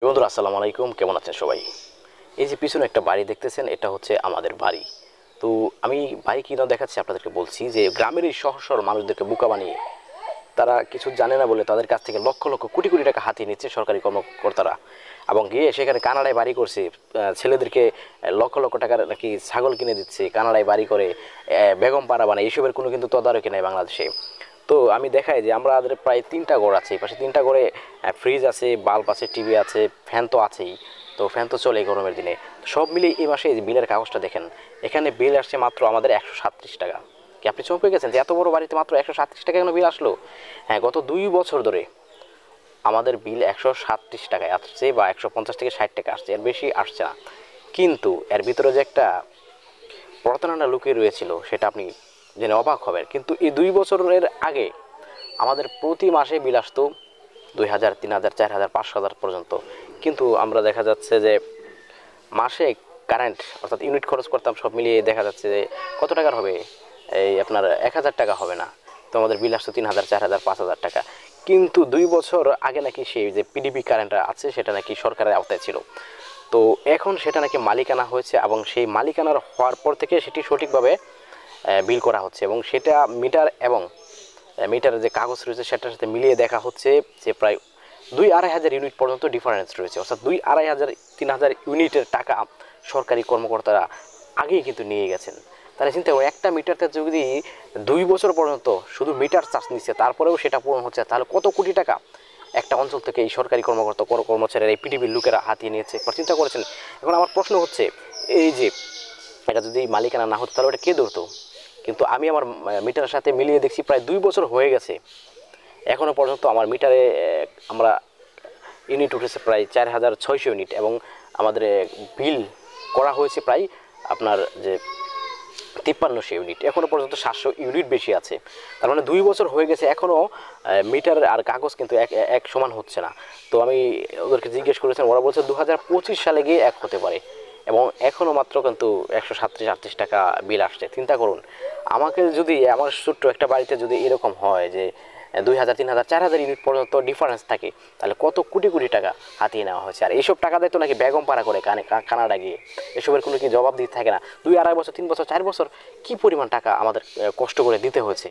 বন্ধুরা আসসালামু আলাইকুম, কেমন আছেন সবাই? এই যে পিছনে একটা বাড়ি দেখতেছেন, এটা হচ্ছে আমাদের বাড়ি। তো আমি বাড়ি কিনা দেখাচ্ছি আপনাদেরকে, বলছি যে গ্রামের এই সহজ সরল মানুষদেরকে বোকা বানিয়ে তারা কিছু জানে না বলে তাদের কাছ থেকে লক্ষ লক্ষ কোটি কোটি টাকা হাতিয়ে নিচ্ছে সরকারি কর্মকর্তারা, এবং গিয়ে সেখানে কানাডায় বাড়ি করছে। ছেলেদেরকে লক্ষ লক্ষ টাকার নাকি ছাগল কিনে দিচ্ছে, কানাডায় বাড়ি করে বেগম পাড়া বানায়। এইসবের কোনো কিন্তু তদারকি নেই বাংলাদেশে। তো আমি দেখাই যে আমাদের প্রায় 3টা ঘর আছে, এই পাশে 3টা ঘরে ফ্রিজ আছে, বাল্ব আছে, টিভি আছে, ফ্যান তো আছেই। তো ফ্যান তো চলে গরমের দিনে। সব মিলিয়ে এই মাসে এই বিলের কাগজটা দেখেন, এখানে বিল আসছে মাত্র আমাদের 137 টাকা। কি আপনি চমকে গেছেন যে এত বড় বাড়িতে মাত্র 137 টাকা কেন বিল আসলো? হ্যাঁ, গত 2 বছর ধরে আমাদের বিল 137 টাকায় আসছে, বা 150 থেকে 60 টাকা আসছে, এর বেশি আসছে না। কিন্তু এর ভিতরে যে একটা প্রতারণা লুকিয়ে রয়েছিল সেটা আপনি জেনে অবাক হবেন। কিন্তু এই 2 বছরের আগে আমাদের প্রতি মাসে বিল আসতো 2,000, 3,000, 4,000, 5,000 পর্যন্ত। কিন্তু আমরা দেখা যাচ্ছে যে মাসে কারেন্ট অর্থাৎ ইউনিট খরচ করতাম, সব মিলিয়ে দেখা যাচ্ছে যে কত টাকার হবে, এই আপনার 1,000 টাকা হবে না। তো আমাদের বিল আসতো 3,000, 4,000, 5,000 টাকা। কিন্তু 2 বছর আগে নাকি সেই যে পিডিপি কারেন্টটা আছে সেটা নাকি সরকারের আওতায় ছিল। তো এখন সেটা নাকি মালিকানা হয়েছে, এবং সেই মালিকানার হওয়ার পর থেকে সেটি সঠিকভাবে বিল করা হচ্ছে, এবং সেটা মিটার এবং মিটারের যে কাগজ রয়েছে সেটার সাথে মিলিয়ে দেখা হচ্ছে যে প্রায় 2-2.5 হাজার ইউনিট পর্যন্ত ডিফারেন্স রয়েছে। অর্থাৎ 2-2.5 হাজার, 3,000 ইউনিটের টাকা সরকারি কর্মকর্তারা আগেই কিন্তু নিয়ে গেছেন। তাহলে চিন্তা করুন, একটা মিটারতে যদি 2 বছর পর্যন্ত শুধু মিটার চার্জ নিচ্ছে, তারপরেও সেটা পূরণ হচ্ছে, তাহলে কত কোটি টাকা একটা অঞ্চল থেকে এই সরকারি কর্মকর্তা কর্মচারীরা, এই পিটিভির লোকেরা হাতিয়ে নিয়েছে, চিন্তা করেছেন? এখন আমার প্রশ্ন হচ্ছে, এই যে এটা যদি মালিকানা না হতো তাহলে ওটা কে ধরতো? কিন্তু আমি আমার মিটারের সাথে মিলিয়ে দেখছি প্রায় 2 বছর হয়ে গেছে, এখনও পর্যন্ত আমার মিটারে আমরা ইউনিট উঠেছে প্রায় 4,600 ইউনিট, এবং আমাদের বিল করা হয়েছে প্রায় আপনার যে 5,300 ইউনিট। এখনও পর্যন্ত 700 ইউনিট বেশি আছে। তার মানে 2 বছর হয়ে গেছে, এখনও মিটার আর কাগজ কিন্তু এক এক সমান হচ্ছে না। তো আমি ওদেরকে জিজ্ঞেস করেছিলাম, ওরা বলছে 2025 সালে গিয়ে এক হতে পারে, এবং এখনও মাত্র কিন্তু 137-38 টাকা বিল আসছে। চিন্তা করুন, আমাকে যদি আমার ছোট্ট একটা বাড়িতে যদি এরকম হয় যে 2,000, 3,000, 4,000 ইউনিট পর্যন্ত ডিফারেন্স থাকে, তাহলে কত কোটি কোটি টাকা হাতিয়ে নেওয়া হয়েছে। আর এইসব টাকা দেয় তো নাকি বেগম পাড়া করে কানাডা গিয়ে। এসবের কোনো কি জবাব দিতে থাকে না? 2-2.5 বছর, 3 বছর, 4 বছর কি পরিমাণ টাকা আমাদের কষ্ট করে দিতে হয়েছে।